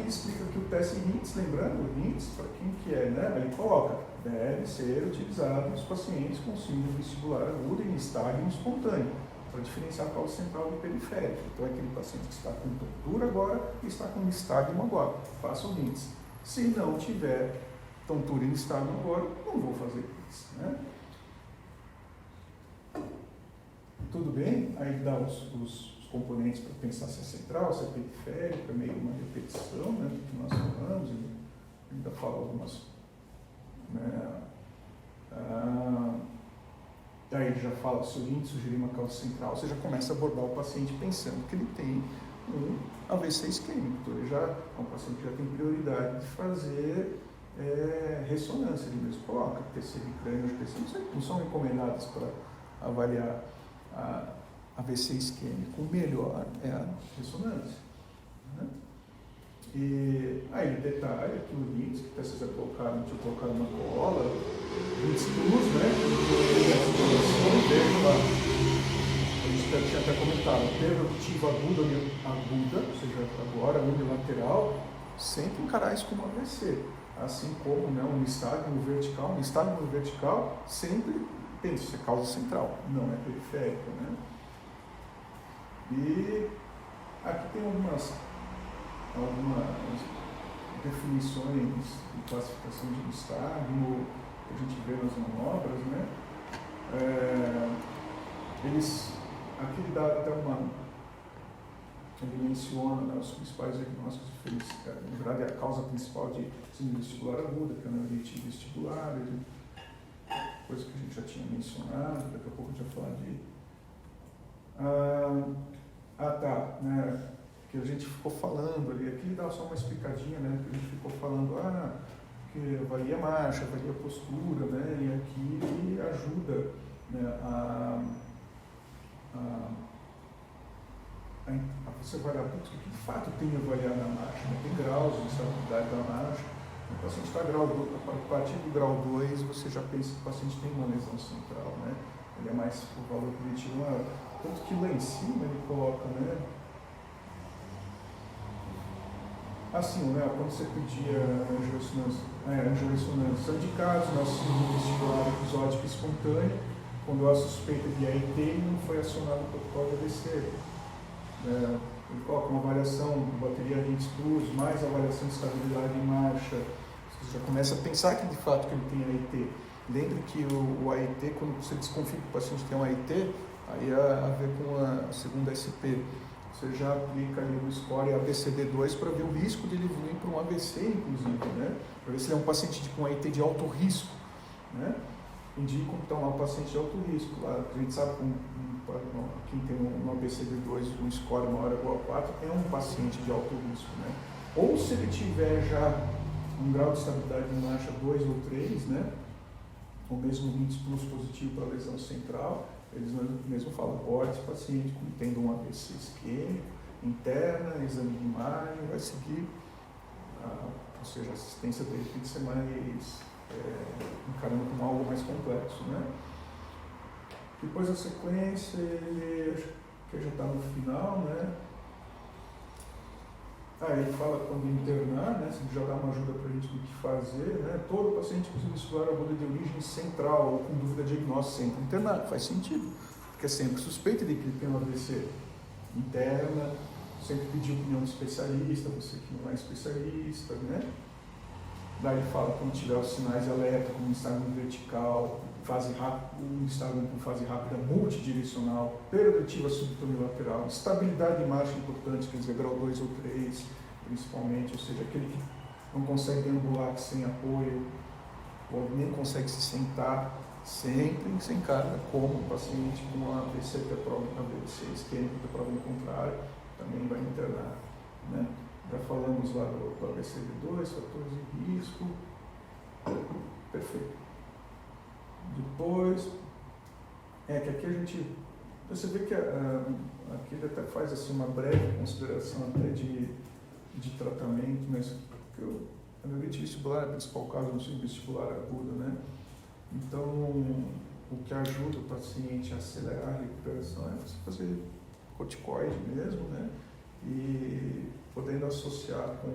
ele explica que o teste RITS, lembrando, o RITS, para quem que é, né? Ele coloca, deve ser utilizado nos pacientes com síndrome vestibular aguda em nistagmo espontâneo, para diferenciar a causa central do periférico. Então, é aquele paciente que está com tontura agora e está com nistagmo agora. Faça o RITS. Se não tiver tontura e nistagmo agora, não vou fazer RITS, né? Tudo bem? Aí dá os componentes para pensar se é central, se é periférico, é meio uma repetição, né, do que nós falamos, ele ainda fala algumas, né, aí ele já fala, se o índice sugerir uma causa central, você já começa a abordar o paciente pensando que ele tem um AVC isquêmico, então ele já é um paciente que já tem prioridade de fazer ressonância, ele mesmo coloca, TC de crânio, TC, não são recomendadas para avaliar a AVC isquêmico. O melhor é a ressonância, né? E aí ele detalha que o RITS, que vocês já colocaram, tinha colocado na cola, RITS Plus, né? Veja lá, a gente já tinha até comentado, perda auditiva aguda, ou seja, agora unilateral, sempre encarar isso como AVC. Assim como, né, um nistagmo vertical, sempre pensa, isso é causa central, não é periférica, né? E aqui tem algumas definições de classificação de nistagmo que a gente vê nas manobras, né? Aqui ele dá até ele menciona, né, os principais diagnósticos diferenciais. Na verdade, é a causa principal de síndrome vestibular aguda, que é a neurite vestibular, coisa que a gente já tinha mencionado, daqui a pouco a gente vai falar de... tá, né, que a gente ficou falando ali, aqui dá só uma explicadinha, né, que a gente ficou falando, que avalia a marcha, avalia a postura, né, e aqui ajuda, né, a você avaliar, porque de fato tem que avaliar na marcha, né, tem graus de estabilidade da marcha. O paciente está grau 2, a partir do grau 2 você já pensa que o paciente tem uma lesão central, né? Ele é mais o valor preditivo, tanto que lá em cima ele coloca, né? Assim, né? Quando você pedia angiorressonância, são indicados no síndrome vestibular episódico espontâneo, quando há suspeita de AIT e não foi acionado o protocolo de AVC. Ele coloca uma avaliação de bateria RITS Plus, mais avaliação de estabilidade em marcha. Você já começa a pensar que de fato que ele tem AIT. Lembre que o AIT, quando você desconfia que o paciente tem um AIT, aí a ver com a segunda SP. Você já aplica ali o score ABCD2 para ver o risco de ele evoluir para um AVC, inclusive, né? Para ver se ele é um paciente com AIT de alto risco, né? Indicam que então, é um paciente de alto risco. Lá, a gente sabe que quem tem um ABCD2, um score maior ou igual a 4, é um paciente de alto risco, né? Ou se ele tiver já um grau de estabilidade de marcha 2 ou 3, né? Ou mesmo um índice plus positivo para lesão central, eles mesmo falam, pode esse paciente, tendo um AVC isquêmico, interna, exame de imagem, vai seguir, ou seja, a assistência dele tem que ser mais encarando como algo mais complexo, né? Depois a sequência, que já está no final, né? Ele fala quando internar, né? Já dá uma ajuda para a gente do que fazer, né? Todo paciente com síndrome vestibular aguda de origem central ou com dúvida diagnóstica sempre internar, faz sentido, porque é sempre suspeita de que ele tem um AVC interna, sempre pedir opinião de especialista, você que não é especialista, né? Daí ele fala quando tiver os sinais de alerta, como nistagmo vertical, fase rápida, nistagmo com fase rápida multidirecional, perda auditiva subtonilateral, estabilidade de marcha importante, quer dizer, grau 2 ou 3, principalmente, ou seja, aquele que não consegue deambular sem apoio, ou nem consegue se sentar, sempre se encara como paciente com uma AVC que aprova AVC isquêmico que aprova o contrário, também vai internar, né? Já falamos lá do ABCD2, fatores de risco. Perfeito. Depois, que aqui a gente, você vê que aqui ele até faz assim, uma breve consideração até de tratamento, né? Porque a neurite vestibular é o principal caso no síndrome vestibular aguda, né? Então, o que ajuda o paciente a acelerar a recuperação é você fazer corticoide mesmo, né? E podendo associar com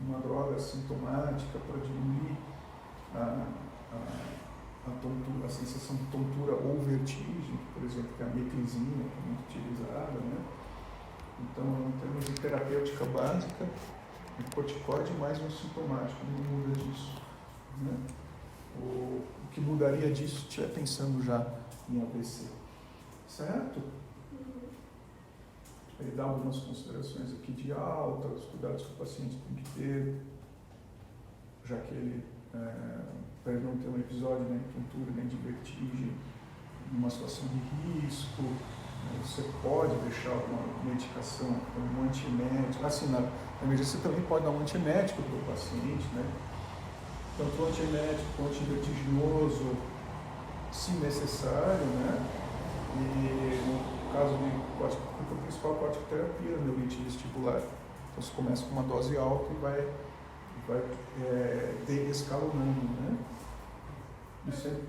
uma droga sintomática para diminuir a tontura, a sensação de tontura ou vertigem, por exemplo, que é a metrizina, que é muito utilizada, né? Então, em termos de terapêutica básica, o corticoide mais um sintomático, não muda disso, né? O que mudaria disso se estiver pensando já em AVC, certo? Ele dá algumas considerações aqui de alta, os cuidados que o paciente tem que ter, já que ele, para ele não ter um episódio nem de tontura, nem de vertigem, numa situação de risco, você pode deixar uma medicação, um antiemético, assim, na emergência você também pode dar um antiemético para o paciente, né? Tanto o antiemético quanto o antivertiginoso, se necessário, né? E no caso de corticoterapia, o principal é a corticoterapia, a neurite vestibular. Então você começa com uma dose alta e vai escalonando, né? Isso é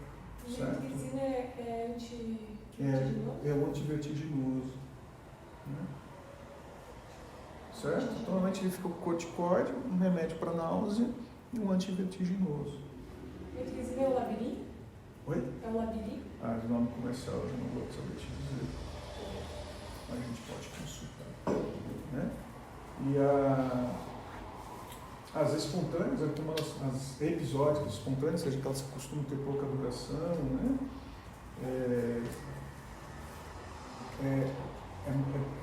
certo? Metrizina é antivertiginoso? É o antivertiginoso. Né? Certo? Então, normalmente ele fica com corticoide, um remédio para náusea e um antivertiginoso. Metrizina é o Labiri? Oi? É o Labiri? De nome comercial eu já não vou saber te dizer. Mas a gente pode consultar. Né? E as espontâneas, as episódicas espontâneas, seja que elas costumam ter pouca duração, né? É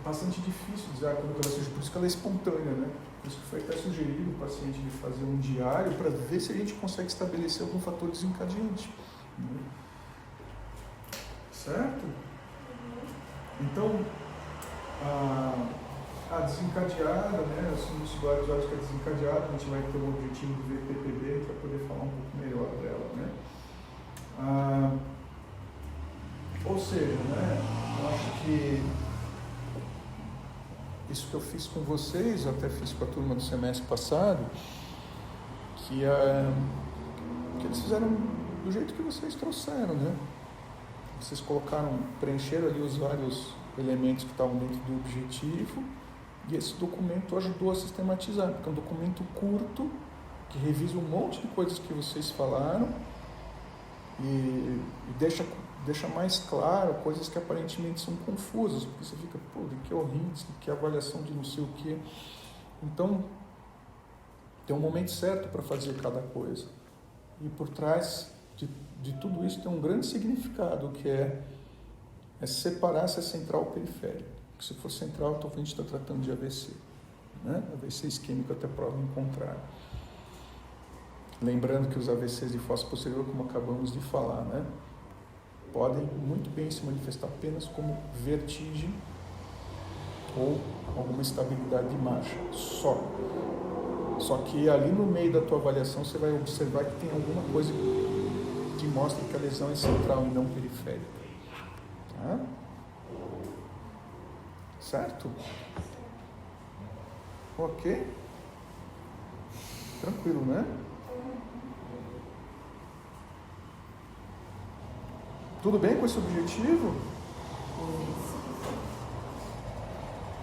bastante difícil dizer quando ela seja, por isso que ela é espontânea, né? Por isso que foi até sugerido o paciente de fazer um diário para ver se a gente consegue estabelecer algum fator desencadeante. Né? Certo? Então, a desencadeada, né? Assim, nos vários episódios que é desencadeada, a gente vai ter o objetivo do VPPB para poder falar um pouco melhor dela, né? Ou seja, né? Eu acho que isso que eu fiz com vocês, eu até fiz com a turma do semestre passado, que eles fizeram do jeito que vocês trouxeram, né? Vocês preencheram ali os vários elementos que estavam dentro do objetivo e esse documento ajudou a sistematizar, porque é um documento curto que revisa um monte de coisas que vocês falaram e deixa mais claro coisas que aparentemente são confusas, porque você fica, que horrível, que avaliação de não sei o quê. Então, tem um momento certo para fazer cada coisa. E por trás de tudo isso tem um grande significado, que é separar se é central ou periférico. Porque se for central, então a gente está tratando de AVC. Né? AVC isquêmico até prova em contrário. Lembrando que os AVCs de fossa posterior, como acabamos de falar, né? Podem muito bem se manifestar apenas como vertigem ou alguma estabilidade de marcha, só que ali no meio da tua avaliação você vai observar que tem alguma coisa que mostra que a lesão é central e não periférica. Tá? Certo? Ok? Tranquilo, né? Tudo bem com esse objetivo?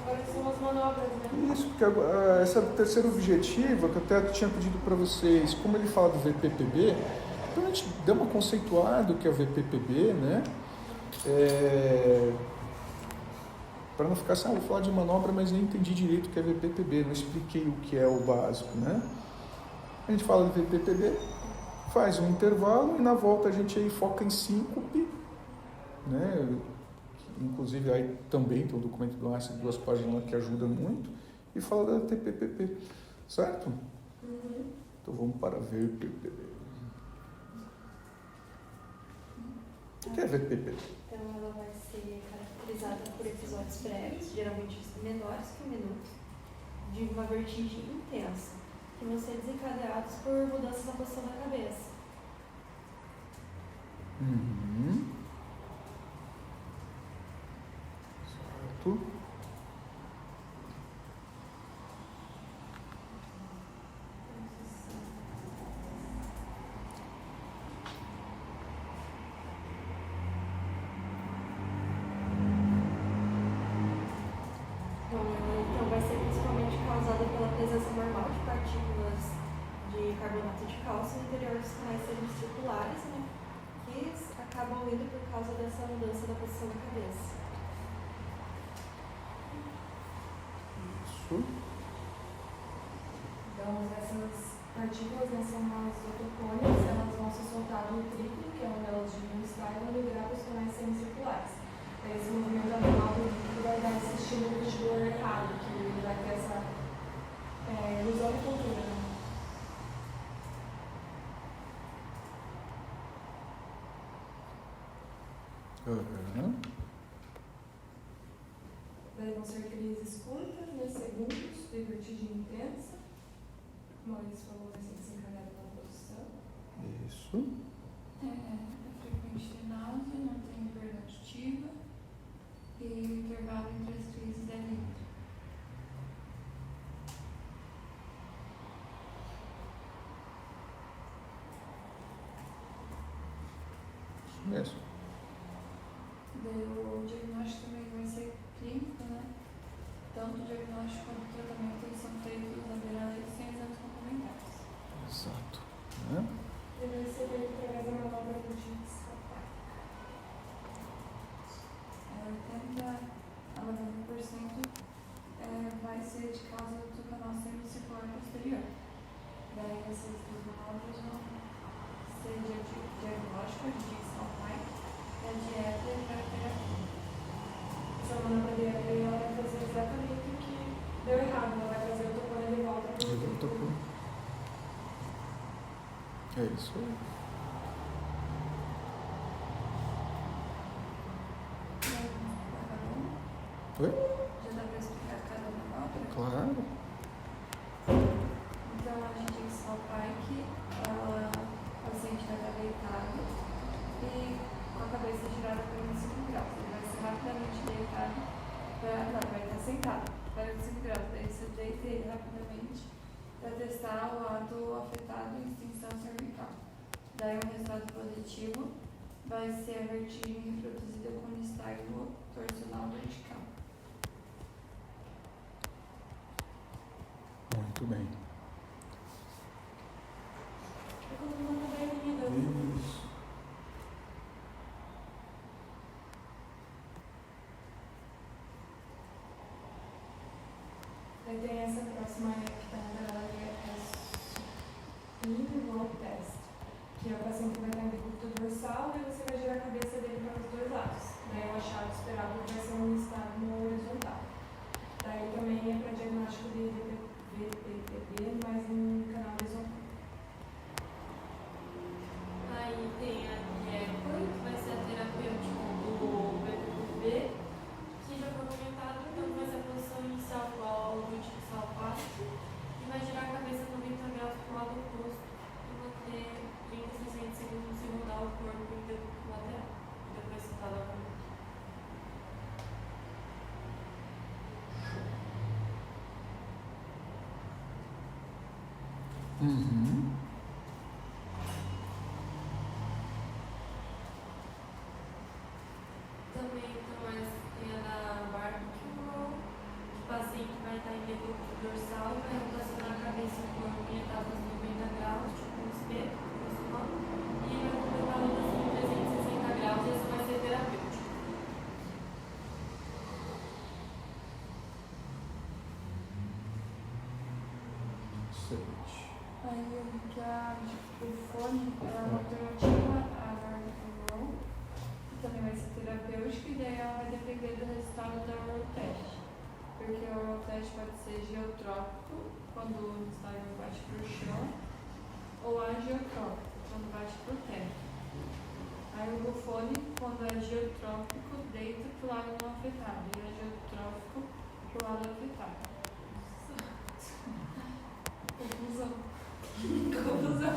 Agora são as manobras, né? Isso, porque esse é o terceiro objetivo que eu até tinha pedido para vocês. Como ele fala do VPPB, então a gente deu uma conceituada do que é o VPPB, né? Para não ficar assim, vou falar de manobra, mas nem entendi direito o que é VPPB, não expliquei o que é o básico, né? A gente fala do VPPB, faz um intervalo e na volta a gente aí foca em síncope, né? Inclusive aí também tem um documento do Einstein de 2 páginas lá que ajuda muito, e fala da TPPP, certo? Então vamos para VPPB. O que é VPPB? Então ela vai ser caracterizada por episódios prévios, geralmente menores que 1 minuto, de uma vertigem intensa, que vão ser desencadeados por mudanças na posição da cabeça. Certo. Então vai ser principalmente causada dessa mudança da posição da cabeça. Isso. Então, essas partículas, né, são as otocônias, elas vão se soltar no triplo, que é onde elas deviam estar, e vão liberar para os canais semicirculares. Esse movimento anual do líquido vai dar esse estímulo vestibular errado, que vai ter essa ilusão de cultura, né? Daí vão ser crises curtas, né, segundos, de vertigem intensa. Como a Maurício falou, vai ser desencadeado na posição. Isso. É frequente ter náusea, não tem perda auditiva e o intervalo entre as crises é livre. Isso mesmo. O diagnóstico também vai ser clínico, né? Tanto o diagnóstico quanto o tratamento eles são feitos na beira-lei sem exames complementares. Exato. Né? Ele vai ser feito através da manobra do Giggs. 80 a 90% vai ser de causa do canal semicircular posterior. Daí essas duas manobras vão ser diagnóstico de Giggs-Salpine, a dieta e a terapia. Essa manobra de EPI, ela vai fazer exatamente o que deu errado, ela vai trazer o topônio de volta para o Topônio. É isso aí. Oi? Já dá para explicar cada manobra? Claro. Então a Giggs-Salpine, o paciente vai estar deitado e com a cabeça girada para 25 graus. Ele vai ser rapidamente deitado, vai estar sentado para 25 graus. Daí você deita ele rapidamente para testar o lado afetado em extensão cervical. Daí o resultado positivo vai ser a vertigem reproduzida com nistagmo torsional vertical. Muito bem. Isso. Aí tem essa próxima que está na tela, que é in-row test, que é o paciente que vai estar em decúbito dorsal e você vai girar a cabeça dele para os dois lados. Daí o achado esperado vai ser um nistagmo horizontal. Daí também é para diagnóstico de VTTB, mas em canal horizontal. Aí tem a DIECO, que vai ser a terapêutica do BPB, que já foi comentado, então vai ser a posição inicial igual ao do Giggs-Salpine e vai girar a cabeça 90 graus para o lado oposto e manter 30 a 60 segundos sem mudar o corpo em decúbito lateral. E depois sentar novamente. Uhum. Também então, tem a da Barbecue Roll, o paciente vai estar em decúbito dorsal e vai rotacionar a cabeça e o corpo em etapas 90 graus, tipo um espeto, e vai completar a rotação em 360 graus e essa vai ser terapêutica. Excelente. Aí eu vi que o fone é uma alternativa à Barbecue Roll, que também vai ser terapêutica, e daí ela vai depender do resultado da oral test. Porque o oral test pode ser geotrópico, quando o nistagmo bate para o chão, ou agiotrópico, quando bate para o teto. Aí o bufone, quando é geotrópico, deita para o lado não afetado, e agiotrópico para o lado afetado. Confusão. Confusão.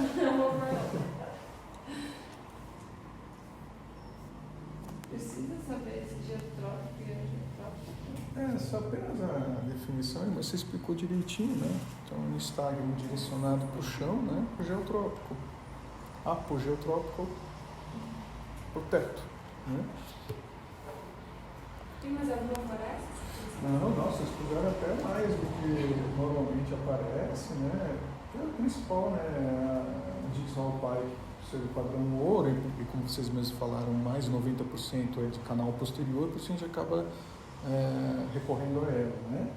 Precisa saber se geotrópico e agiotrópico. Só apenas a definição, mas você explicou direitinho, né? Então, um nistagmo direcionado para o chão, né? Geotrópico. Apogeotrópico para o teto, né? Tem mais alguma aparece? Não, nossa, vocês puseram até mais do que normalmente aparece, né? É o principal, né? A Giggs-Salpine, ser o padrão ouro, e como vocês mesmos falaram, mais de 90% é de canal posterior, o paciente acaba recorrendo a ela, né?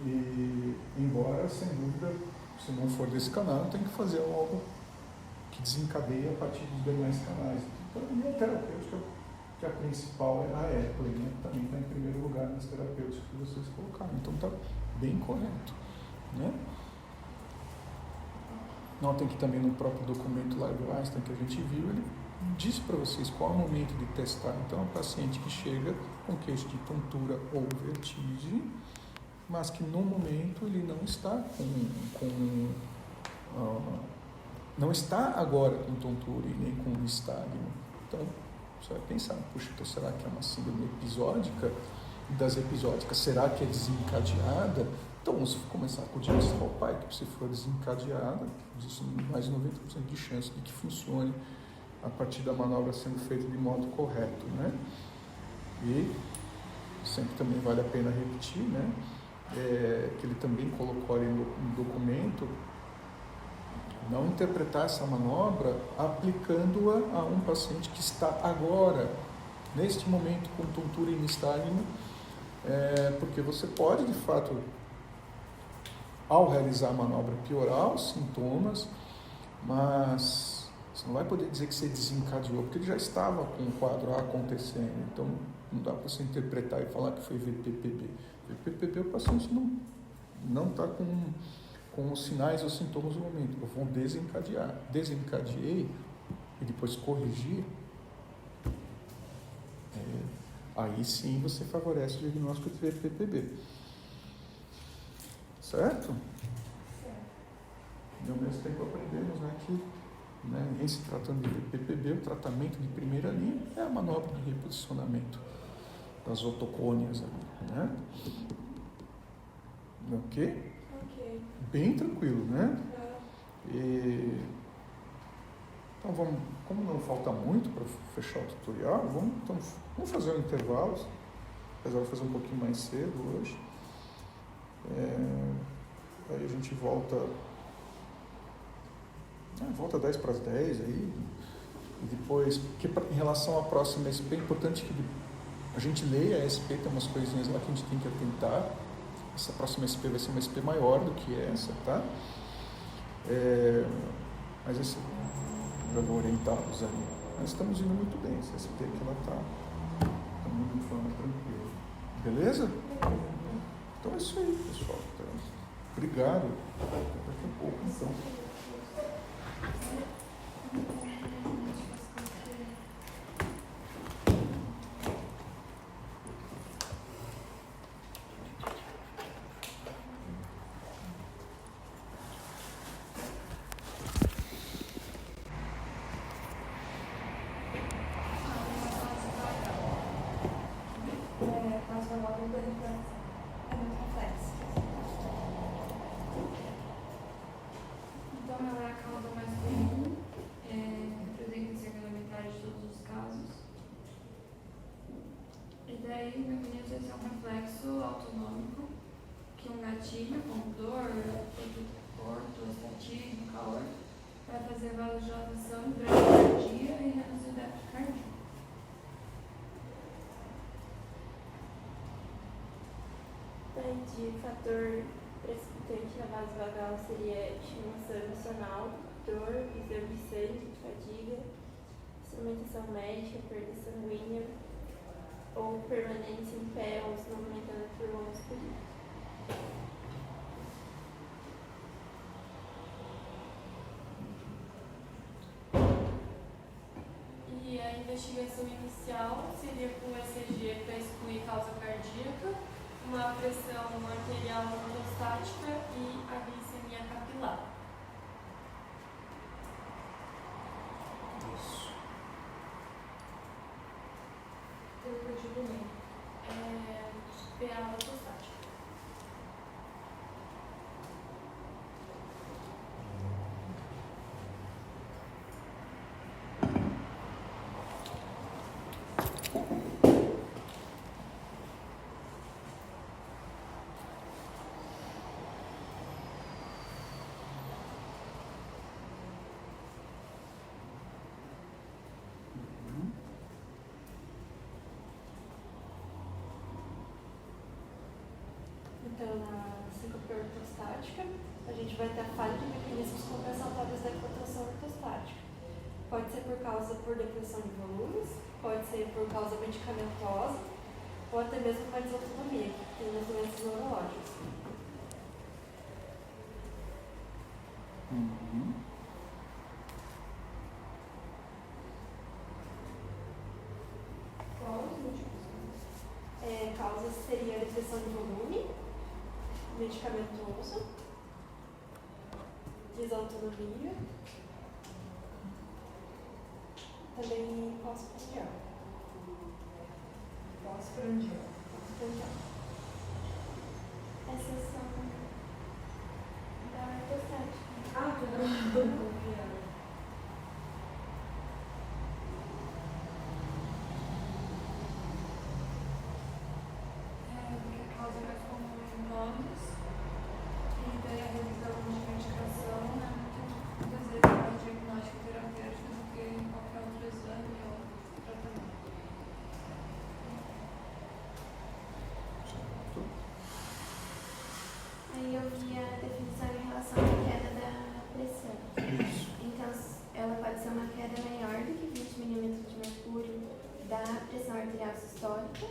E, embora, sem dúvida, se não for desse canal, tem que fazer algo que desencadeie a partir dos demais canais. Então, a minha terapêutica, que a principal é a Epley, né? Também está em primeiro lugar nas terapêuticas que vocês colocaram. Então, está bem correto, né? Notem que também no próprio documento lá do Einstein que a gente viu, ele diz para vocês qual é o momento de testar. Então, é um paciente que chega com queixa de tontura ou vertigem, mas que no momento ele não está não está agora com tontura e nem com nistagmo. Então, você vai pensar, puxa, então será que é uma síndrome episódica? E das episódicas, será que é desencadeada? Então, se começar com o diagnóstico ao pai, que se for desencadeada, existe mais de 90% de chance de que funcione a partir da manobra sendo feita de modo correto, né? E sempre também vale a pena repetir, né? Que ele também colocou ali no documento, não interpretar essa manobra aplicando-a a um paciente que está agora, neste momento, com tontura e nistagmo, porque você pode, de fato, ao realizar a manobra, piorar os sintomas, mas você não vai poder dizer que você desencadeou, porque ele já estava com o quadro acontecendo. Então, não dá para você interpretar e falar que foi VPPB. VPPB, o paciente não está com os sinais ou sintomas no momento. Eu vou desencadear. Desencadeei e depois corrigir. Aí sim você favorece o diagnóstico de VPPB. Certo? E ao mesmo tempo aprendemos, né, que, em se tratando de VPPB, o tratamento de primeira linha é a manobra de reposicionamento das otocônias ali, né? Ok? Ok. Bem tranquilo, né? Então como não falta muito para fechar o tutorial, vamos fazer um intervalo, apesar de fazer um pouquinho mais cedo hoje. Aí a gente volta 10 para as 10 aí, e depois, porque em relação à próxima SP, é importante que a gente leia a SP, tem umas coisinhas lá que a gente tem que atentar. Essa próxima SP vai ser uma SP maior do que essa, tá? Mas esse já vou orientá-los ali. Nós estamos indo muito bem, essa SP aqui ela está indo de forma tranquila. Beleza? Então é isso aí, pessoal. Então, obrigado. Daqui a pouco, então. Mas o manobra de recuperação é muito complexo. Então, ela é a causa mais comum, representa cerca da metade de todos os casos. E daí, o mecanismo vai ser um reflexo autonômico, que um gatilho, como dor, ortostatismo, calor, vai fazer vasodilatação, bradicardia e reduzir o débito cardíaco. De fator precipitante na base vagal seria estimulação emocional, dor, exame de sangue, fadiga, instrumentação médica, perda sanguínea ou permanência em pé ou se movimentando por longos períodos. E a investigação inicial seria com ECG para excluir causa cardíaca, uma pressão arterial ortostática e a glicemia capilar. Isso. Pelo que eu digo bem. PA ortostática. então na síncope ortostática, a gente vai ter a falha de mecanismos compensatórios da hipotensão ortostática. Pode ser por depressão de volumes, pode ser por causa medicamentosa, ou até mesmo uma desautonomia, que tem nas doenças neurológicas. Uhum. Qual os múltiplos? Causas seria depressão de volume, medicamentoso, desautonomia, também pós-prandial. Pós-prandial. Essas são da ortostática. Ah, tudo. Porque a causa é mais comum em nomes, e daí a revisão de medicação é muitas vezes mais diagnóstico terapêutico do que qualquer outro exame ou tratamento. Certo. Aí eu vi a definição em relação à queda da pressão. Isso. Então, ela pode ser uma queda maior do que 20 milímetros de mercúrio da pressão arterial sistólica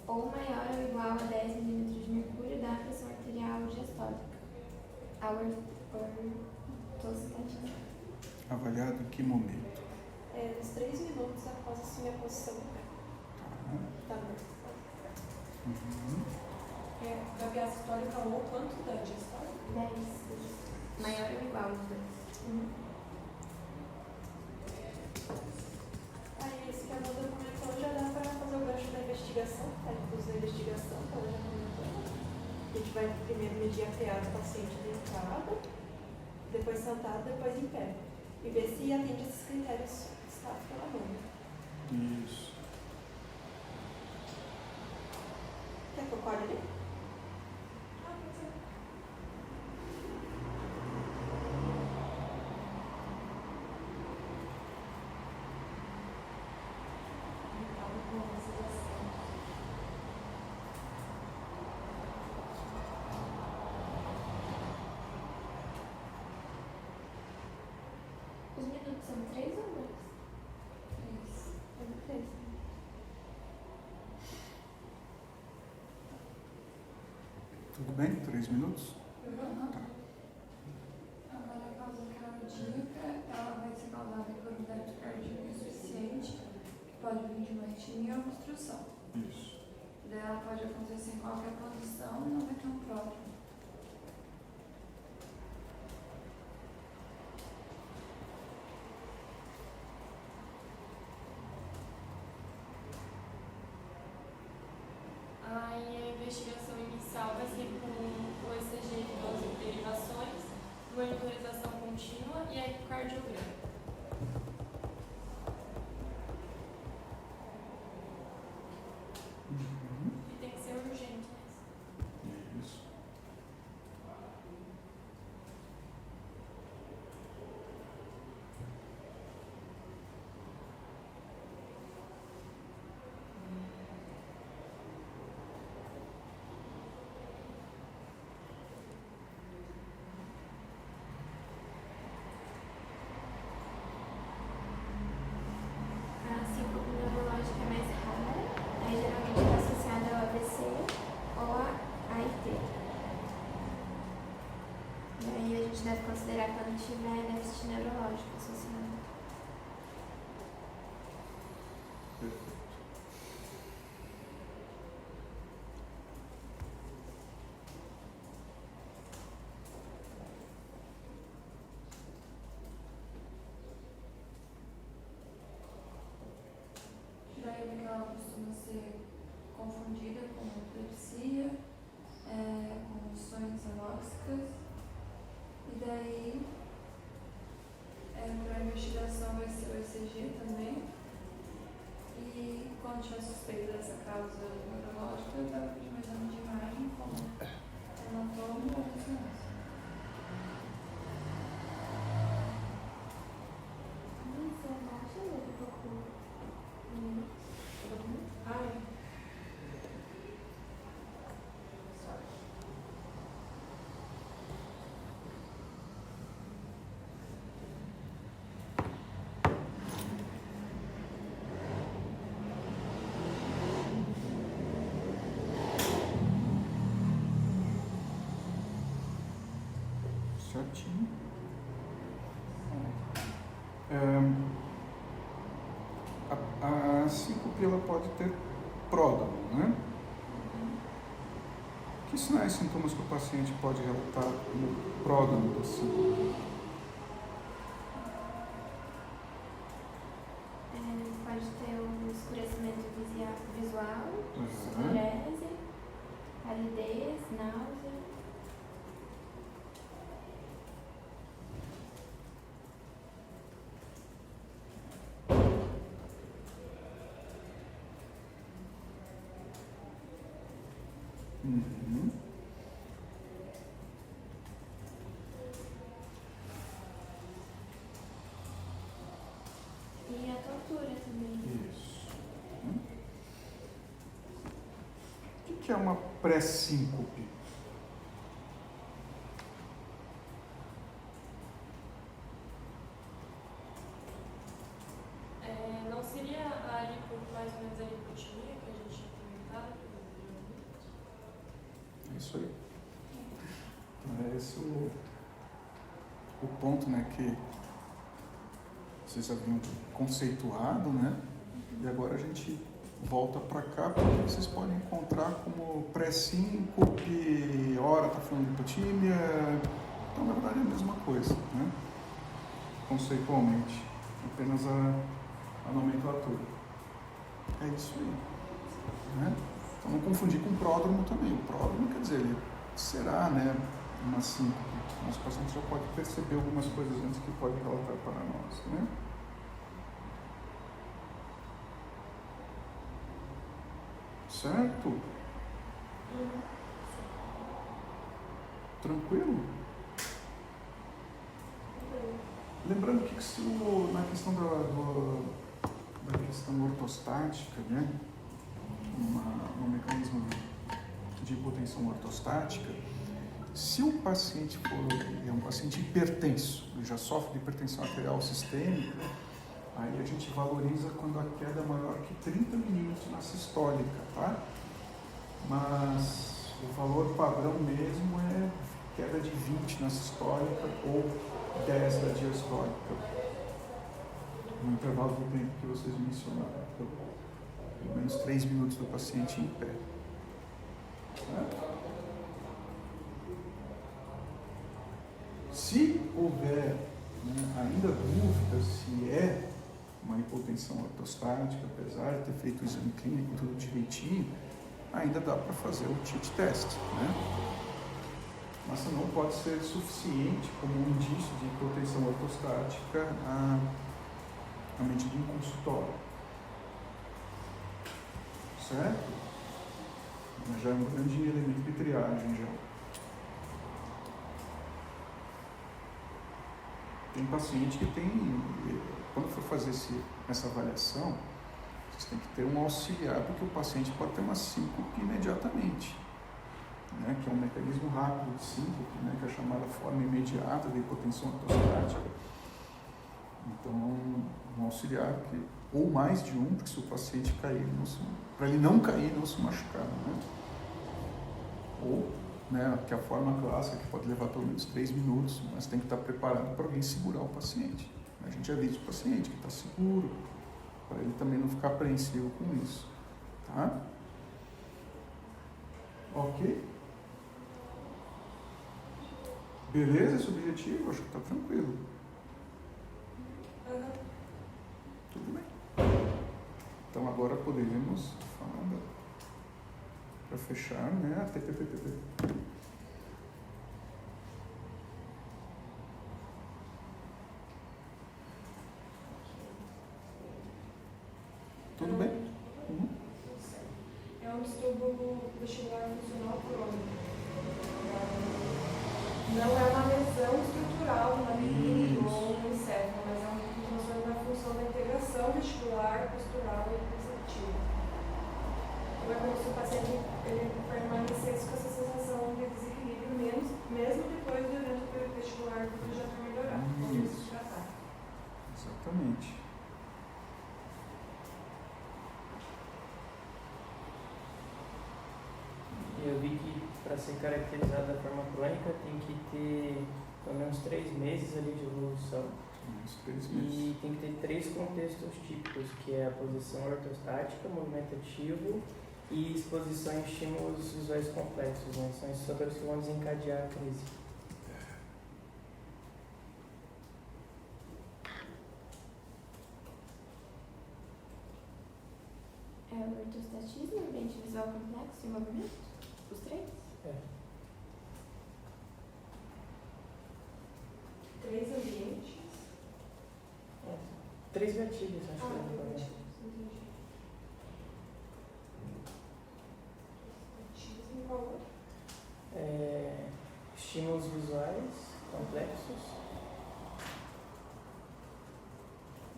ou maior ou igual a 10 milímetros de mercúrio da pressão arterial diastólica. A ortostática. Avaliado em que momento? Nos 3 minutos após assumir a posição Tá. da morte. Uhum. Da via sistólica ou quanto da diastólica? 10. Maior ou igual aos dois. Aí, isso que a Amanda comentou já dá para fazer o gancho da investigação, inclusive da investigação, que ela já comentou. A gente vai primeiro medir a PA do paciente deitado, depois sentado, depois em pé. E ver se atende esses critérios citados pela Amanda. Isso. Quer que eu colhe ali? Ah, pode ser. Os minutos são 3 ou 2? 3. Tudo bem? 3 minutos? Agora a causa cardíaca, ela vai ser causada por um débito cardíaco insuficiente, que pode vir de uma arritmia ou obstrução. Isso. Daí ela pode acontecer em qualquer posição e não vai ter um próprio. Aí a investigação inicial vai ser com o ECG de 12 derivações, monitorização contínua e ecocardiograma. Uhum. E tem que ser urgente, né? Isso. A síncope neurológica é mais rara, aí geralmente está associada ao AVC ou a AIT. E aí a gente deve considerar quando tiver déficit neurológico associado. Perfeito. Daí que ela costuma ser confundida com epilepsia, convulsões anóxicas. E daí, para investigar certinho. A síncope ela pode ter pródromo, né? Que sinais e sintomas que o paciente pode relatar como pródromo da síncope? Pode ter um escurecimento visual, Uhum. sudorese, palidez, náusea. Uhum. E a tontura também. Isso. O que é uma pré-síncope? Não seria mais ou menos a hipotimia que a gente tinha comentado? É isso aí. Então, é esse o ponto, né, que vocês haviam conceituado, né? E agora a gente volta para cá, porque vocês podem encontrar como pré-síncope, hora está falando de hipotímia. Então, na verdade, é a mesma coisa, né? Conceitualmente, apenas a nomenclatura. É isso aí, né? Então, não confundir com pródromo também. O pródromo quer dizer, ele será, né, uma síncope. Mas o paciente já pode perceber algumas coisas antes que pode relatar para nós, né? Certo? Tranquilo? Lembrando que na questão da questão ortostática, né? No mecanismo de hipotensão ortostática, se o paciente é um paciente hipertenso, ele já sofre de hipertensão arterial sistêmica, aí a gente valoriza quando a queda é maior que 30 milímetros na sistólica, tá? Mas o valor padrão mesmo é queda de 20 na sistólica ou 10 da diastólica, no intervalo do tempo que vocês mencionaram. Então, pelo menos 3 minutos do paciente em pé. Certo? Se houver, né, ainda dúvida se é uma hipotensão ortostática, apesar de ter feito o exame clínico tudo direitinho, ainda dá para fazer o TIT test, né? Mas não pode ser suficiente como um indício de hipotensão ortostática a medida em consultório. Certo? Mas já é um grande elemento de triagem já. Tem paciente que tem, quando for fazer essa avaliação, vocês têm que ter um auxiliar, porque o paciente pode ter uma síncope imediatamente, né, que é um mecanismo rápido de síncope, né, que é a chamada forma imediata da hipotensão ortostática. Então, um auxiliar, ou mais de um, porque se o paciente cair, para ele não cair, não se machucar, né? Ou, né, que é a forma clássica, que pode levar pelo menos 3 minutos, mas tem que estar preparado para alguém segurar o paciente. A gente avisa o paciente que está seguro, para ele também não ficar apreensivo com isso, tá? Ok? Beleza esse objetivo? Acho que está tranquilo. Tudo bem. Então agora poderíamos falar para fechar, né? A TPPP. Tudo bem? Uhum. É um distúrbio vestibular funcional crônico. Não é uma lesão estrutural, uma limite ou um encéfalo, mas é um transtorno da função da integração vestibular, postural e perceptiva. Então é como se o paciente ele permanecesse com essa sensação de desequilíbrio mesmo depois do evento vestibular que ele já está melhorado. Como se tratar. Exatamente. Eu vi que para ser caracterizado da forma crônica tem que ter pelo menos uns 3 meses ali de evolução. Uns 3 meses. E tem que ter 3 contextos típicos, que é a posição ortostática, movimento ativo e exposição em estímulos visuais complexos, né? São esses fatores que vão desencadear a crise. É o ortostatismo, ambiente visual complexo e movimento? Os 3? É. 3 ambientes. 3 gatilhos, acho que é. Entendi. Autismo, qual outro? Estímulos visuais complexos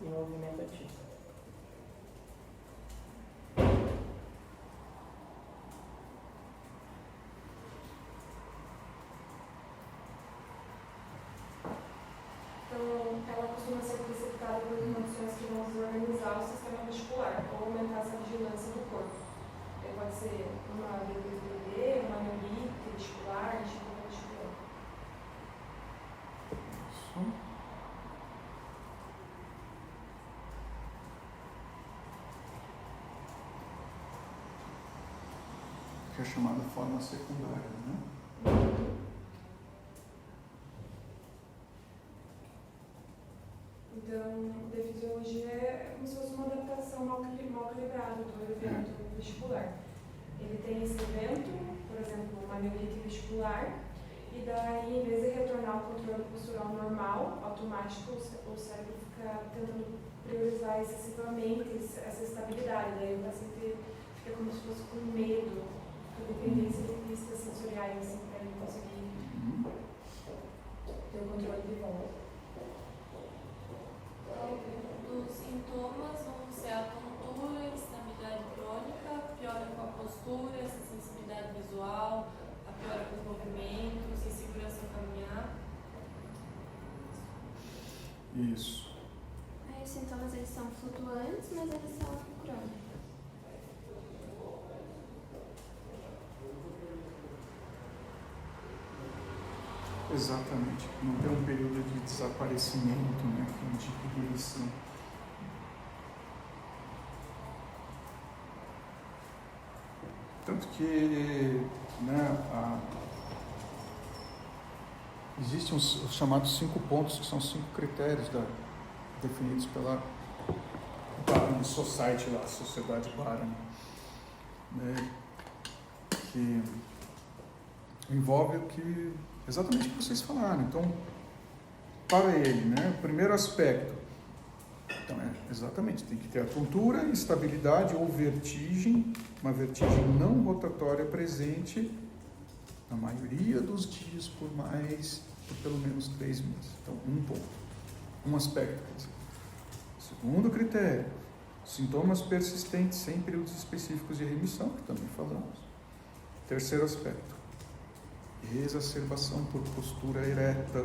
e movimento ativo. Então, ela costuma ser precipitada por condições que vão desorganizar o sistema vestibular ou aumentar essa vigilância do corpo. Pode ser uma B2BD, uma neurite vestibular, estímulo vestibular. Isso. Que é chamada forma secundária, né? Então, defisiologia é como se fosse uma adaptação mal calibrada do evento vestibular. Ele tem esse evento, por exemplo, uma neurite vestibular, e daí, em vez de retornar ao controle postural normal, automático, o cérebro fica tentando priorizar excessivamente essa estabilidade. Daí o paciente fica como se fosse com medo, com dependência de pistas sensoriais, assim, para ele conseguir ter o controle de volta. Dos sintomas vão ser a tontura, instabilidade crônica, piora com a postura, essa sensibilidade visual, a piora com os movimentos, insegurança em caminhar. Isso. Aí os sintomas eles são flutuantes, mas eles são crônicos. Exatamente. Não tem um período de desaparecimento, né? De remissão. Tanto que, né, existem os chamados 5 pontos, que são 5 critérios definidos pela Barham Society, lá, a Sociedade Barham, né, que envolve exatamente o que vocês falaram. Então, para ele, né, o primeiro aspecto, então exatamente, tem que ter a tontura, instabilidade ou vertigem, uma vertigem não rotatória presente na maioria dos dias por pelo menos 3 meses. Então, um ponto, um aspecto. Quer dizer. Segundo critério, sintomas persistentes sem períodos específicos de remissão, que também falamos. Terceiro aspecto, exacerbação por postura ereta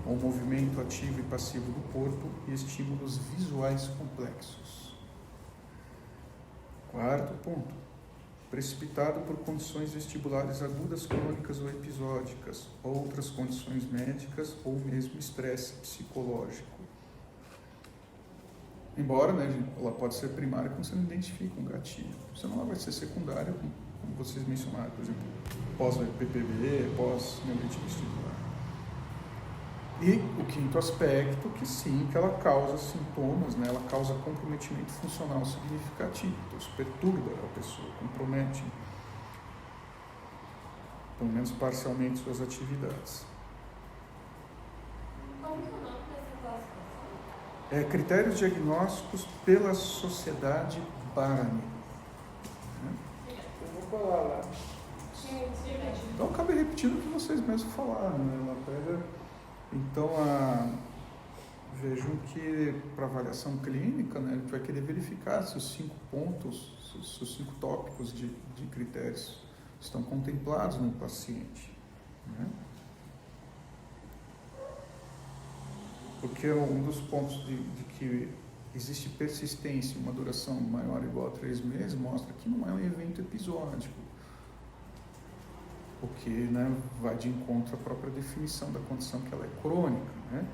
ou movimento ativo e passivo do corpo e estímulos visuais complexos. Quarto ponto, precipitado por condições vestibulares agudas, crônicas ou episódicas, outras condições médicas ou mesmo estresse psicológico. Embora, né, ela pode ser primária quando você não identifica um gatilho, senão ela vai ser secundária, como vocês mencionaram, por exemplo, pós-PPB, pós-neurite vestibular. E o quinto aspecto, que sim, que ela causa sintomas, né? Ela causa comprometimento funcional significativo, então isso perturba a pessoa, compromete, pelo menos parcialmente, suas atividades. Como que é o nome dessa classificação? Critérios diagnósticos pela Sociedade Barham. Eu vou colar lá. Então, acaba repetindo o que vocês mesmos falaram, né? Ela pega... Então, vejam que para avaliação clínica, né, a gente vai querer verificar se os 5 pontos, se os 5 tópicos de critérios estão contemplados no paciente, né? Porque um dos pontos de que existe persistência, uma duração maior ou igual a 3 meses, mostra que não é um evento episódico. o que, né, vai de encontro à própria definição da condição que ela é crônica, né?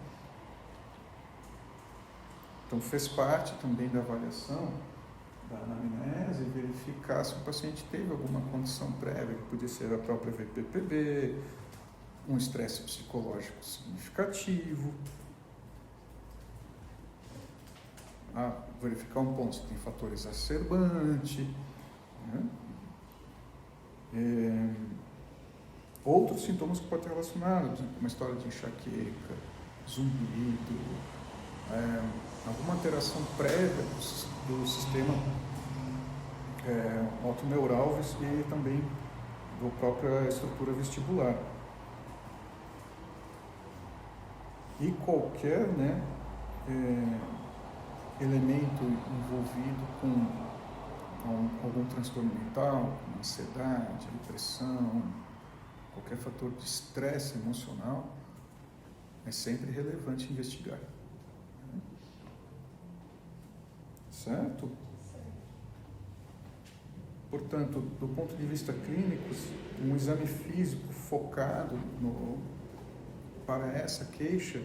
Então fez parte também da avaliação da anamnese verificar se o paciente teve alguma condição prévia, que podia ser a própria VPPB, um estresse psicológico significativo, verificar um ponto se tem fator exacerbante, né? Outros sintomas que podem estar relacionados, por exemplo, uma história de enxaqueca, zumbido, alguma alteração prévia do sistema autoneural e também da própria estrutura vestibular. E qualquer, né, elemento envolvido com algum transtorno mental, como ansiedade, depressão, qualquer fator de estresse emocional, é sempre relevante investigar. Certo? Portanto, do ponto de vista clínico, um exame físico focado para essa queixa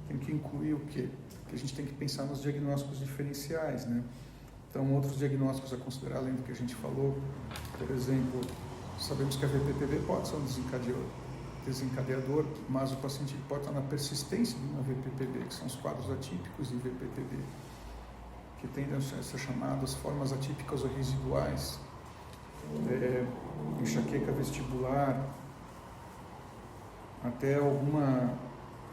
tem que incluir o quê? Que a gente tem que pensar nos diagnósticos diferenciais, né? Então, outros diagnósticos a considerar, além do que a gente falou, por exemplo, sabemos que a VPPB pode ser um desencadeador, mas o paciente pode estar na persistência de uma VPPB, que são os quadros atípicos de VPPB, que tendem a ser chamadas formas atípicas ou residuais, enxaqueca vestibular, até alguma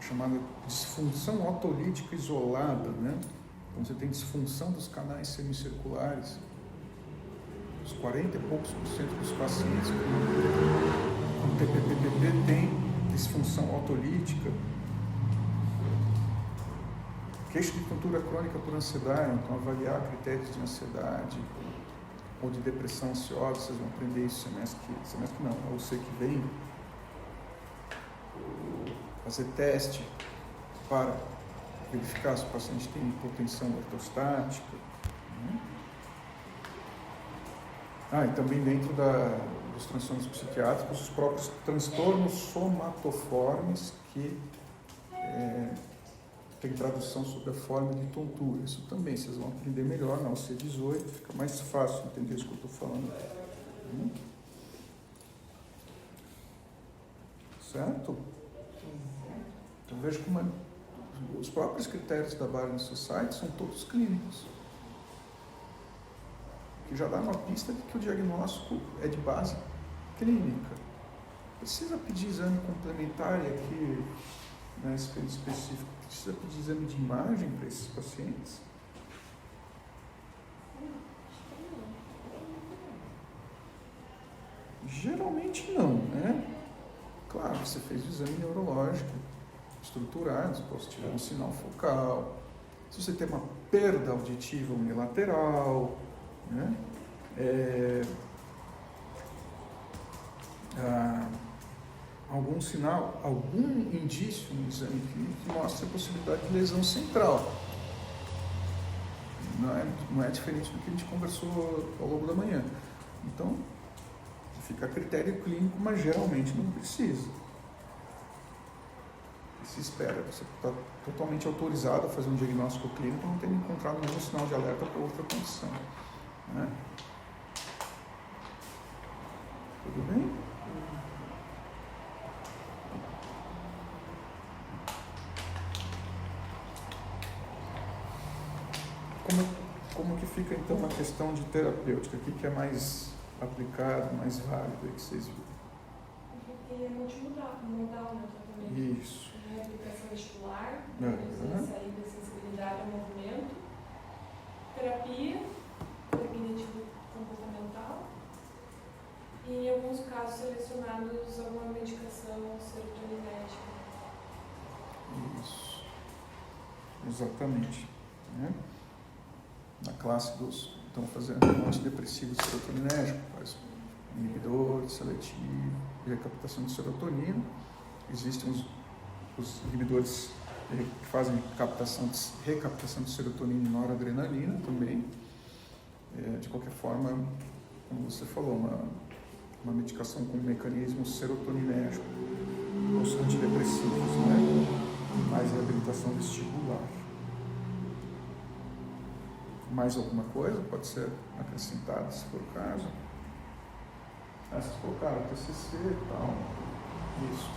chamada disfunção otolítica isolada, né? Então você tem disfunção dos canais semicirculares. Os 40 e poucos % dos pacientes com TPPB tem disfunção otolítica. Queixa de tontura crônica por ansiedade, então avaliar critérios de ansiedade ou de depressão ansiosa, vocês vão aprender isso semestre não, ou sei que vem. Fazer teste para verificar se o paciente tem hipotensão ortostática. E também dentro dos transtornos psiquiátricos, os próprios transtornos somatoformes que tem tradução sob a forma de tontura. Isso também vocês vão aprender melhor na UC18, fica mais fácil entender isso que eu estou falando. Certo? Então veja como os próprios critérios da Barney Society são todos clínicos, que já dá uma pista de que o diagnóstico é de base clínica. Precisa pedir exame complementar e aqui, nesse período específico, precisa pedir exame de imagem para esses pacientes? Geralmente não, né? Claro, você fez o exame neurológico estruturado, se posso tirar um sinal focal, se você tem uma perda auditiva unilateral, né? Algum sinal, algum indício no exame clínico que mostra a possibilidade de lesão central. Não é diferente do que a gente conversou ao longo da manhã. Então, fica a critério clínico, mas geralmente não precisa. E se espera que você está totalmente autorizado a fazer um diagnóstico clínico, não tendo encontrado nenhum sinal de alerta para outra condição. Né? Tudo bem? Como que fica então a questão de terapêutica? O que é mais aplicado, mais válido aí que vocês viram? Porque é multimodal, né, o tratamento. Isso. Reabilitação vestibular, reduzir a saída da sensibilidade ao movimento, terapia cognitivo-comportamental e, em alguns casos selecionados, alguma medicação serotoninética. Isso. Exatamente. Né? Na classe dos... Estão fazendo um antidepressivo serotoninérgico, faz inibidor seletivo de recaptação de serotonina. Existem os inibidores que fazem recaptação de serotonina e noradrenalina também. De qualquer forma, como você falou, uma medicação com mecanismo serotoninérgico, os antidepressivos, né? Mais reabilitação vestibular. Mais alguma coisa pode ser acrescentada, se for o caso? Vocês colocaram TCC e tal. Isso.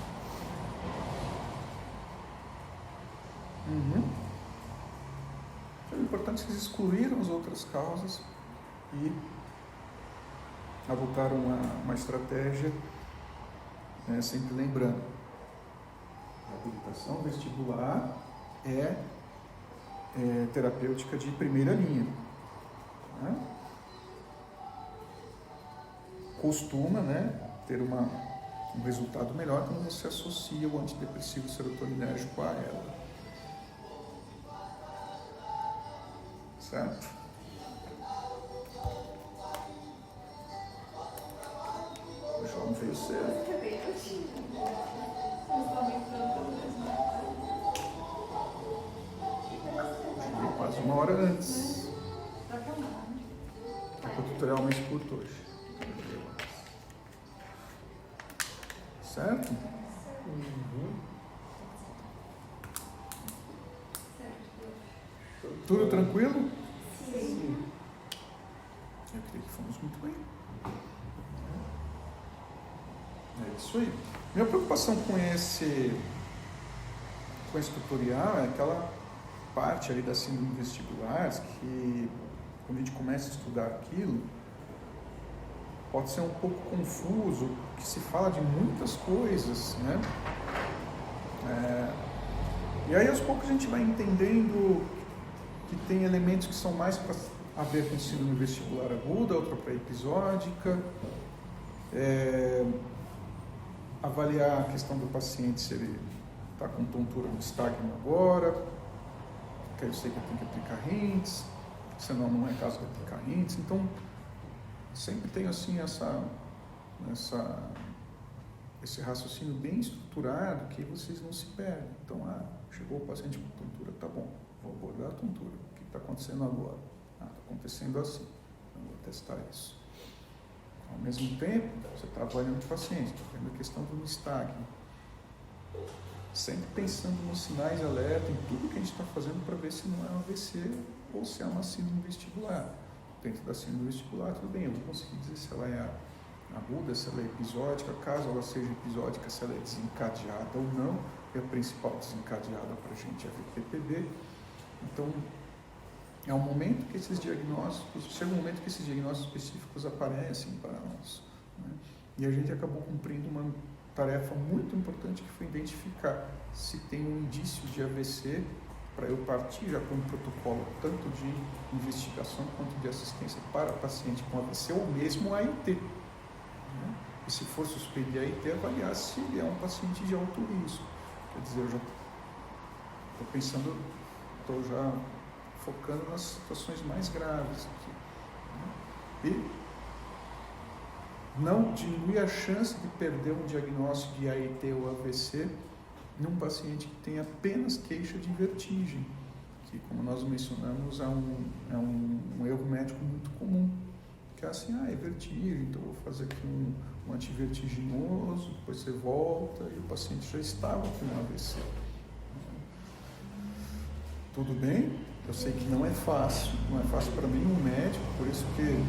O importante é que eles excluíram as outras causas e adotaram uma estratégia, sempre lembrando, a habilitação vestibular é terapêutica de primeira linha. Né? Costuma, ter um resultado melhor quando você associa o antidepressivo serotoninérgico a ela. Certo? O João veio cedo. Cheguei quase uma hora antes. O tutorial mais curto hoje. Certo? Tudo tranquilo? Sim. Eu creio que fomos muito bem. É isso aí. Minha preocupação com esse tutorial é aquela parte ali da síndrome vestibular que, quando a gente começa a estudar aquilo, pode ser um pouco confuso, que se fala de muitas coisas, né? E aí, aos poucos, a gente vai entendendo que tem elementos que são mais para a ver com síndrome vestibular aguda, outra para episódica. Avaliar a questão do paciente, se ele está com tontura no estagno agora, que eu sei que tem que aplicar RINTs, senão não é caso de aplicar RINTs. Então, sempre tem assim esse raciocínio bem estruturado que vocês não se perdem. Então, chegou o paciente com tontura, tá bom, vou abordar a tontura. O que está acontecendo agora? Está acontecendo assim, eu vou testar isso. Ao mesmo tempo, você está avaliando o paciente, está vendo a questão do nistagmo. Sempre pensando nos sinais de alerta, em tudo que a gente está fazendo para ver se não é um AVC ou se é uma síndrome vestibular. Dentro da síndrome vestibular, tudo bem, eu vou conseguir dizer se ela é aguda, se ela é episódica, caso ela seja episódica, se ela é desencadeada ou não. E a principal desencadeada para a gente é a VPPB. Então, é um momento que esses diagnósticos, chega um momento que esses diagnósticos específicos aparecem para nós. Né? E a gente acabou cumprindo uma tarefa muito importante, que foi identificar se tem um indício de AVC, para eu partir já com um protocolo tanto de investigação quanto de assistência para paciente com AVC ou mesmo AIT. Né? E se for suspeito de AIT, avaliar se ele é um paciente de alto risco. Quer dizer, eu já estou pensando, estou já focando nas situações mais graves aqui. Né? E não diminui a chance de perder um diagnóstico de AIT ou AVC num paciente que tem apenas queixa de vertigem, que, como nós mencionamos, é um erro médico muito comum, que é assim, é vertigem, então eu vou fazer aqui um antivertiginoso, depois você volta e o paciente já estava com um AVC. Tudo bem? Eu sei que não é fácil para nenhum médico, por isso que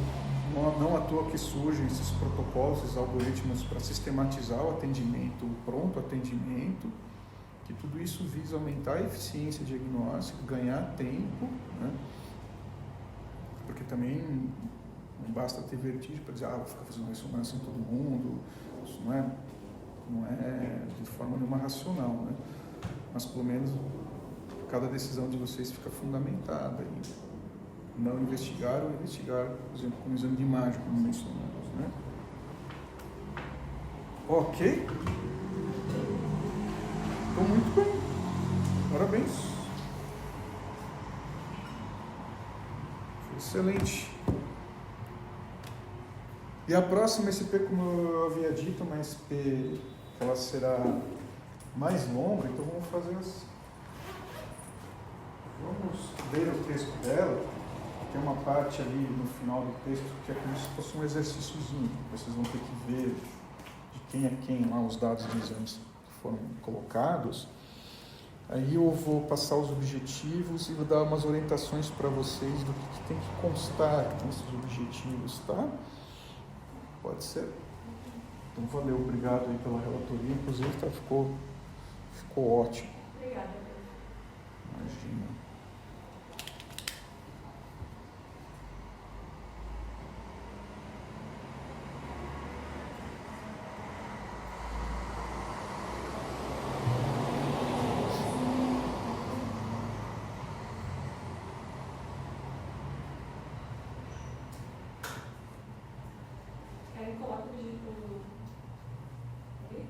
não à toa que surgem esses protocolos, esses algoritmos para sistematizar o atendimento, o pronto atendimento, que tudo isso visa aumentar a eficiência diagnóstica, ganhar tempo, né? Porque também não basta ter vertigem para dizer, vou ficar fazendo ressonância em todo mundo, isso não é de forma nenhuma racional, né? Mas pelo menos cada decisão de vocês fica fundamentada em não investigar ou investigar, por exemplo, com o exame de imagem, como mencionamos, né? Ok? Então, muito bem. Parabéns. Excelente. E a próxima SP, como eu havia dito, uma SP, ela será mais longa, então vamos fazer assim. Vamos ler o texto dela. tem uma parte ali no final do texto que é como se fosse um exercíciozinho. Vocês vão ter que ver de quem é quem lá os dados de exames que foram colocados. Aí eu vou passar os objetivos e vou dar umas orientações para vocês do que tem que constar nesses objetivos, tá? Pode ser? Então, valeu, obrigado aí pela relatoria. Inclusive, ficou ótimo. Obrigada. Imagina. Aí coloca o objetivo. Oi?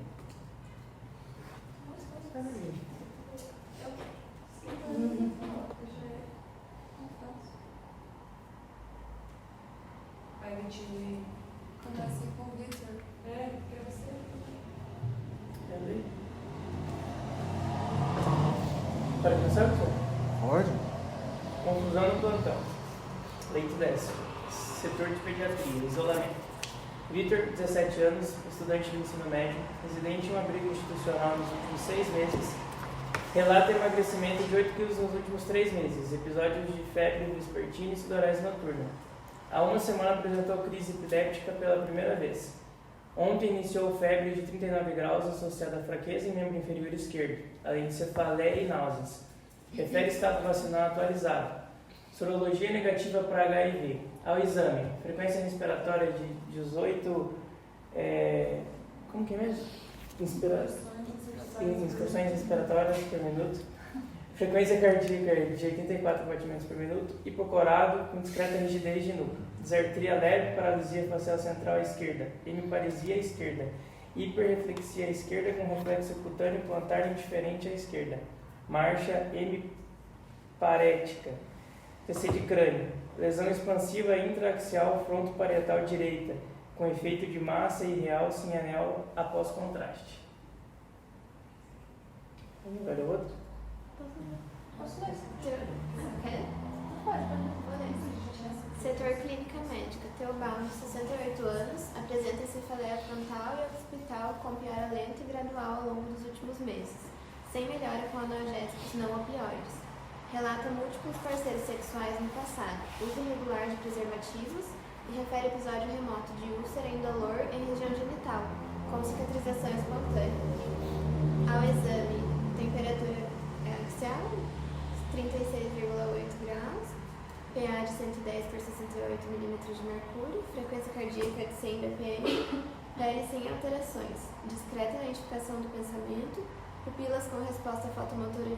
Vai emitir. Começa com o Victor. Porque você. Para começar, pessoal? Pode? Conclusão no plantão. Leito 10. Setor de pediatria. Isolamento. Vitor, 17 anos, estudante de ensino médio, residente em um abrigo institucional nos últimos 6 meses, relata emagrecimento de 8 kg nos últimos 3 meses, episódios de febre vespertina e sudorese noturna. Há uma semana apresentou crise epiléptica pela primeira vez. Ontem iniciou febre de 39 graus associada a fraqueza em membro inferior esquerdo, além de cefaleia e náuseas. Refere estado vacinal atualizado. Sorologia negativa para HIV. Ao exame, frequência respiratória de 18... como que é mesmo? Inspirações respiratórias por minuto. Frequência cardíaca de 84 batimentos por minuto. Hipocorado com discreta rigidez de nuca. Disartria leve, paralisia facial central à esquerda. Hemiparesia à esquerda. Hiperreflexia à esquerda com reflexo cutâneo plantar indiferente à esquerda. Marcha hemiparética. TC de crânio. Lesão expansiva intraaxial frontoparietal direita, com efeito de massa e realce em anel após contraste. Vai ler outro? Posso ler? Quer? Pode ler. Setor Clínica Médica. Teobaldo, 68 anos, apresenta cefaleia frontal e hospital com piora lenta e gradual ao longo dos últimos meses, sem melhora com analgésicos não opioides. Relata múltiplos parceiros sexuais no passado, uso irregular de preservativos e refere episódio remoto de úlcera indolor em região genital, com cicatrização espontânea. Ao exame, temperatura axial, 36,8 graus, PA de 110 por 68 mm de mercúrio, frequência cardíaca de 100 bpm, pele sem alterações, discreta identificação do pensamento, pupilas com resposta fotomotora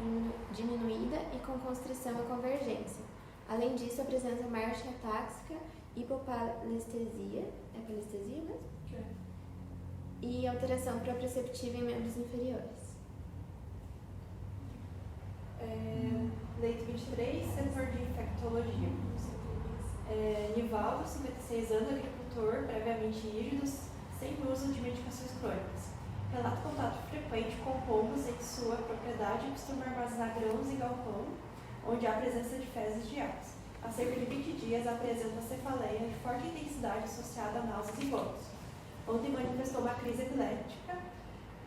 diminuída e com constrição e convergência. Além disso, apresenta marcha atáxica, hipopalestesia, é palestesia mesmo? E alteração proprioceptiva em membros inferiores. Leito 23, setor de infectologia. Nivaldo, 56 anos, agricultor, previamente rígidos, sem uso de medicações crônicas. Relata contato frequente com pombos em sua propriedade e costuma armazenar grãos em galpão, onde há presença de fezes de aves. Há cerca de 20 dias apresenta cefaleia de forte intensidade associada a náuseas e vômitos. Ontem manifestou uma crise epiléptica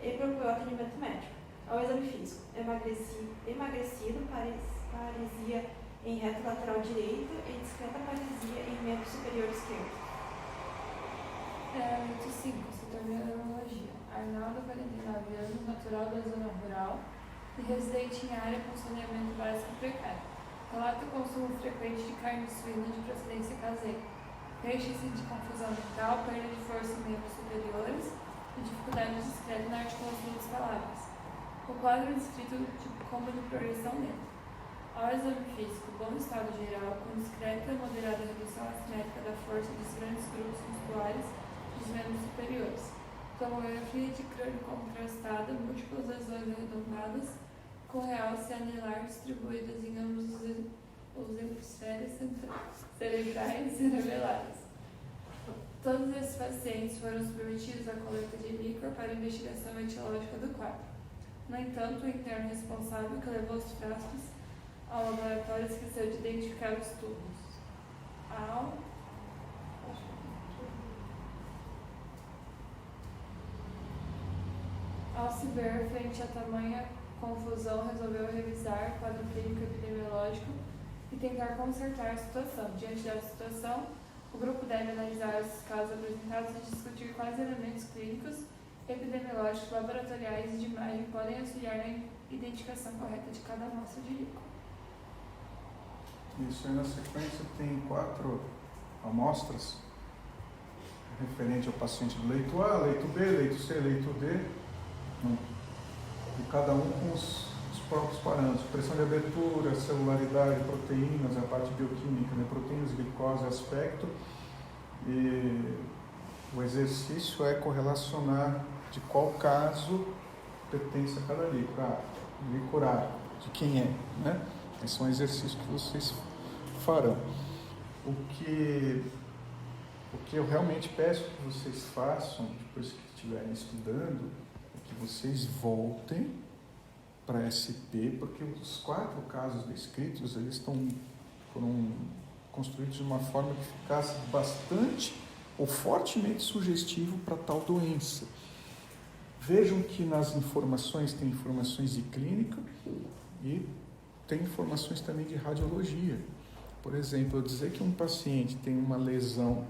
e procurou atendimento médico. Ao exame físico, emagrecido, paresia em reto lateral direito e discreta paresia em membro superior esquerdo. Leito 5, setor de neurologia. Arnaldo, 49 anos, natural da zona rural e residente em área com saneamento básico precário. Relata o consumo frequente de carne suína de procedência caseira. Queixa-se de confusão mental, perda de força em membros superiores e dificuldade discreta na articulação das palavras. O quadro é descrito como de progressão lenta. Ao exame físico, bom estado geral, com discreta e moderada redução assimétrica da força dos grandes grupos musculares dos membros superiores. Tomografia de crânio contrastada, múltiplas lesões arredondadas, com realce anelar distribuídas em ambos os hemisférios cerebrais e cerebelares. Todos esses pacientes foram submetidos à coleta de líquor para investigação etiológica do quadro. No entanto, o interno responsável que levou os frascos ao laboratório esqueceu de identificar os tubos. Ao se ver frente a tamanha confusão, resolveu revisar o quadro clínico epidemiológico e tentar consertar a situação. Diante da situação, o grupo deve analisar os casos apresentados e discutir quais elementos clínicos, epidemiológicos, laboratoriais e de imagem podem auxiliar na identificação correta de cada amostra de líquido. Isso aí na sequência tem 4 amostras referente ao paciente do leito A, leito B, leito C, leito D, e cada um com os próprios parâmetros, pressão de abertura, celularidade, proteínas, a parte bioquímica, né? Proteínas, glicose, aspecto, e o exercício é correlacionar de qual caso pertence a cada líquor, líquor A, de quem é, né? Esse é um exercício que vocês farão. O que eu realmente peço que vocês façam, depois que estiverem estudando, é que vocês voltem para SP, porque os 4 casos descritos, eles foram construídos de uma forma que ficasse bastante ou fortemente sugestivo para tal doença. Vejam que nas informações tem informações de clínica e tem informações também de radiologia. Por exemplo, eu dizer que um paciente tem uma lesão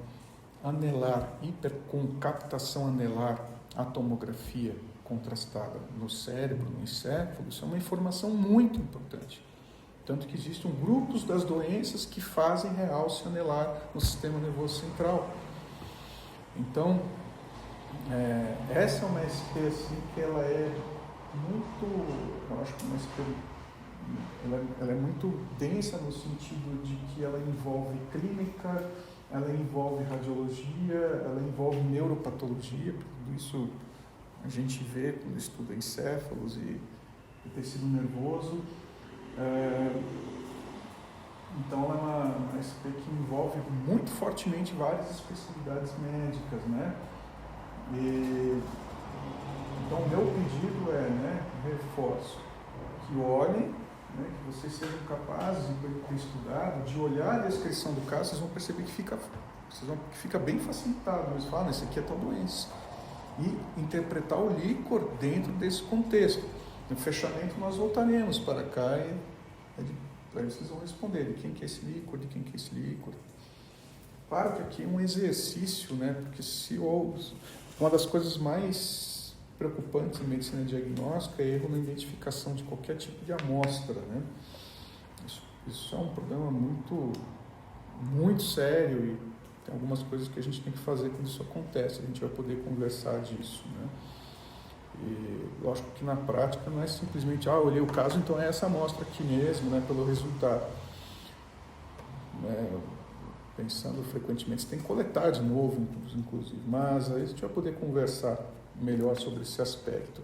anelar, com captação anelar, a tomografia contrastada no cérebro, no encéfalo, isso é uma informação muito importante. Tanto que existem grupos das doenças que fazem realce anelar no sistema nervoso central. Então, essa é uma SP assim, que ela é muito, eu acho que uma SP, ela é muito densa no sentido de que ela envolve clínica, ela envolve radiologia, ela envolve neuropatologia, tudo isso a gente vê quando estuda encéfalos e tecido nervoso. Então ela é uma SP que envolve muito fortemente várias especialidades médicas, né? Então o meu pedido é, reforço, que olhem, né, que vocês sejam capazes, depois de ter estudado, de olhar a descrição do caso, vocês vão perceber que fica bem facilitado. Eles falam, esse aqui é tal doença. E interpretar o líquor dentro desse contexto. No fechamento nós voltaremos para cá e aí vocês vão responder de quem que é esse líquor, de quem que é esse líquor. Claro que aqui é um exercício, né? Porque uma das coisas mais preocupantes em medicina diagnóstica é erro na identificação de qualquer tipo de amostra, né? Isso é um problema muito, muito sério e tem algumas coisas que a gente tem que fazer quando isso acontece. A gente vai poder conversar disso, né? E lógico que na prática não é simplesmente, eu olhei o caso, então é essa amostra aqui mesmo, né, pelo resultado. Pensando frequentemente, você tem que coletar de novo, inclusive, mas aí a gente vai poder conversar melhor sobre esse aspecto.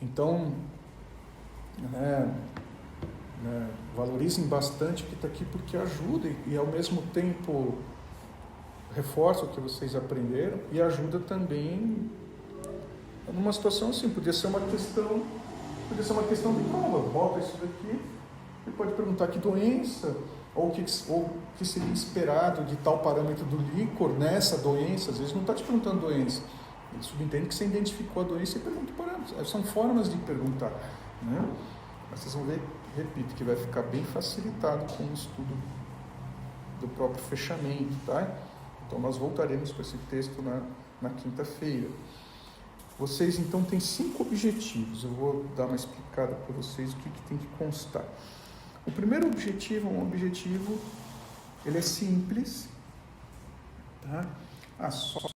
Então, valorizem bastante o que está aqui, porque ajuda e ao mesmo tempo reforça o que vocês aprenderam e ajuda também numa situação assim. Podia ser uma questão de prova. Bota isso daqui e pode perguntar que doença ou que seria esperado de tal parâmetro do líquor nessa doença. Às vezes não está te perguntando doença, ele subentende que você identificou a doença e pergunta o parâmetro. São formas de perguntar, né? Mas vocês vão ver, repito, que vai ficar bem facilitado com o estudo do próprio fechamento, tá? Então nós voltaremos para esse texto na quinta-feira. Vocês então têm 5 objetivos, eu vou dar uma explicada para vocês o que tem que constar. O primeiro objetivo é um objetivo, ele é simples, tá? Só